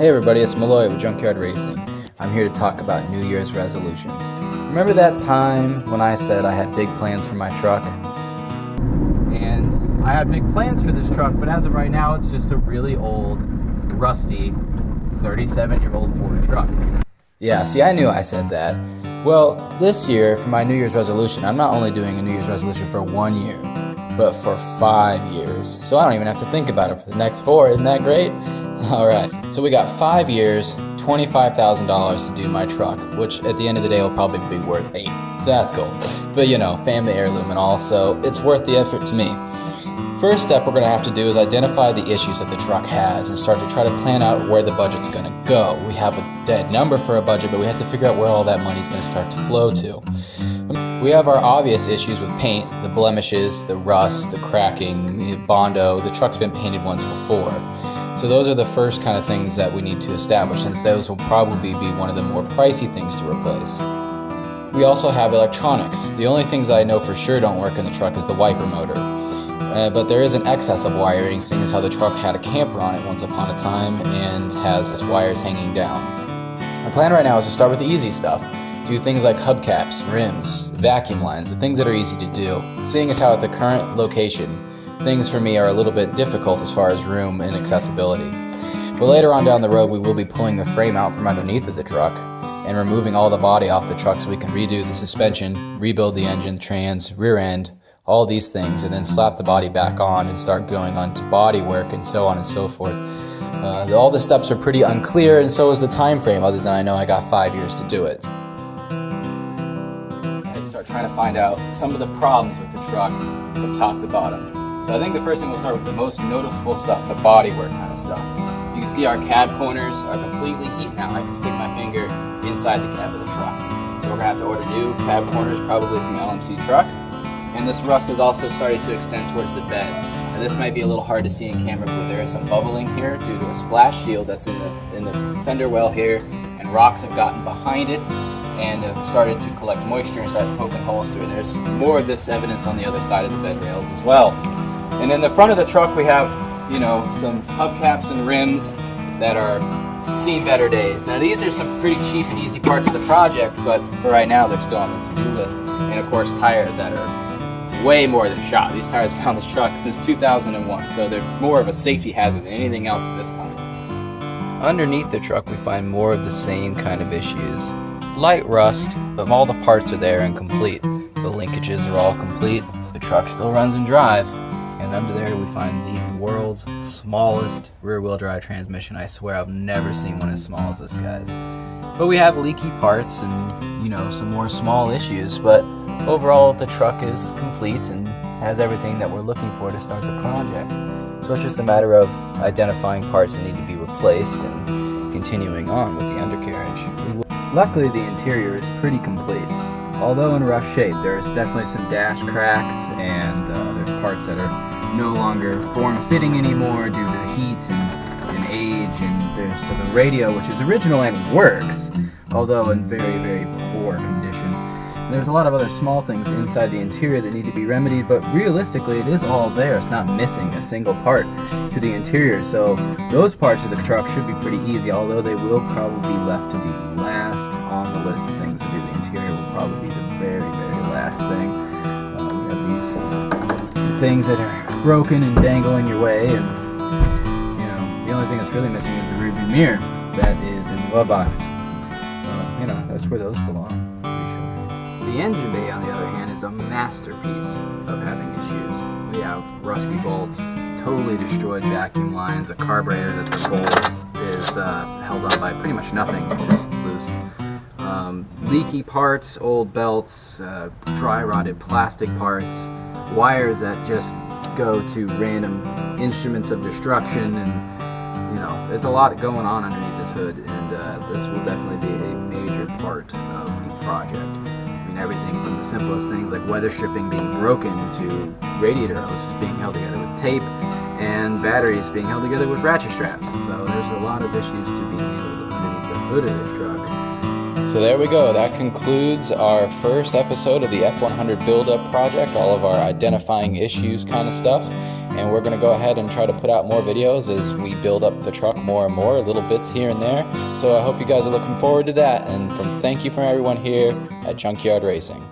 Hey everybody, it's Malloy with Junkyard Racing. I'm here to talk about New Year's resolutions. Remember that time when I said I had big plans for my truck? And I have big plans for this truck, but as of right now, it's just a really old, rusty, 37-year-old Ford truck. Yeah, see, I knew I said that. Well, this year, for my New Year's resolution, I'm not only doing a New Year's resolution for 1 year, but for 5 years. So I don't even have to think about it for the next 4. Isn't that great? Alright, so we got 5 years, $25,000 to do my truck, which at the end of the day will probably be worth 8. So that's cool. But you know, family heirloom and all, so it's worth the effort to me. First step we're going to have to do is identify the issues that the truck has and start to try to plan out where the budget's going to go. We have a dead number for a budget, but we have to figure out where all that money's going to start to flow to. We have our obvious issues with paint, the blemishes, the rust, the cracking, the Bondo. The truck's been painted once before. So those are the first kind of things that we need to establish, since those will probably be one of the more pricey things to replace. We also have electronics. The only things that I know for sure don't work in the truck is the wiper motor. But there is an excess of wiring, seeing as how the truck had a camper on it once upon a time and has its wires hanging down. The plan right now is to start with the easy stuff. Do things like hubcaps, rims, vacuum lines, the things that are easy to do. Seeing as how at the current location, things for me are a little bit difficult as far as room and accessibility. But later on down the road, we will be pulling the frame out from underneath of the truck and removing all the body off the truck so we can redo the suspension, rebuild the engine, trans, rear end, all these things, and then slap the body back on and start going on to body work and so on and so forth. All the steps are pretty unclear, and so is the time frame, other than I know I got 5 years to do it. I'd start trying to find out some of the problems with the truck from top to bottom. So I think the first thing we'll start with the most noticeable stuff, the bodywork kind of stuff. You can see our cab corners are completely eaten out. I can stick my finger inside the cab of the truck. So we're going to have to order new cab corners, probably from LMC truck. And this rust has also started to extend towards the bed. Now this might be a little hard to see in camera, but there is some bubbling here due to a splash shield that's in the fender well here, and rocks have gotten behind it and have started to collect moisture and start poking holes through it. There's more of this evidence on the other side of the bed rails as well. And in the front of the truck we have, you know, some hubcaps and rims that are seen better days. Now these are some pretty cheap and easy parts of the project, but for right now they're still on the to-do list. And of course tires that are way more than shot. These tires have been on this truck since 2001, so they're more of a safety hazard than anything else at this time. Underneath the truck we find more of the same kind of issues. Light rust, but all the parts are there and complete. The linkages are all complete, the truck still runs and drives, and under there we find the world's smallest rear-wheel drive transmission. I swear I've never seen one as small as this guy's. But we have leaky parts and, you know, some more small issues, but overall the truck is complete and has everything that we're looking for to start the project. So it's just a matter of identifying parts that need to be replaced and continuing on with the undercarriage. Luckily the interior is pretty complete. Although in rough shape, there's definitely some dash cracks and there's parts that are no longer form-fitting anymore due to the heat and age, and there's the radio, which is original and works, although in very, very poor condition. There's a lot of other small things inside the interior that need to be remedied, but realistically it is all there. It's not missing a single part to the interior, so those parts of the truck should be pretty easy, although they will probably be left to be last on the list of things to do. The interior will probably be the very, very last thing. We have these things that are broken and dangle in your way, and you know, the only thing that's really missing is the rearview mirror that is in the glove box. You know, that's where those belong. The engine bay, on the other hand, is a masterpiece of having issues. We have rusty bolts, totally destroyed vacuum lines, a carburetor that the bolt is held on by pretty much nothing, it's just loose. Leaky parts, old belts, dry rotted plastic parts, wires that just go to random instruments of destruction, and you know, there's a lot going on underneath this hood, and this will definitely be a major part of the project. Everything from the simplest things like weather stripping being broken to radiator hoses being held together with tape and batteries being held together with ratchet straps. So there's a lot of issues to being handled underneath the hood of this truck. So there we go. That concludes our first episode of the F-100 build-up project, all of our identifying issues kind of stuff. and we're going to go ahead and try to put out more videos as we build up the truck more and more, little bits here and there. So I hope you guys are looking forward to that, and thank you from everyone here at Junkyard Racing.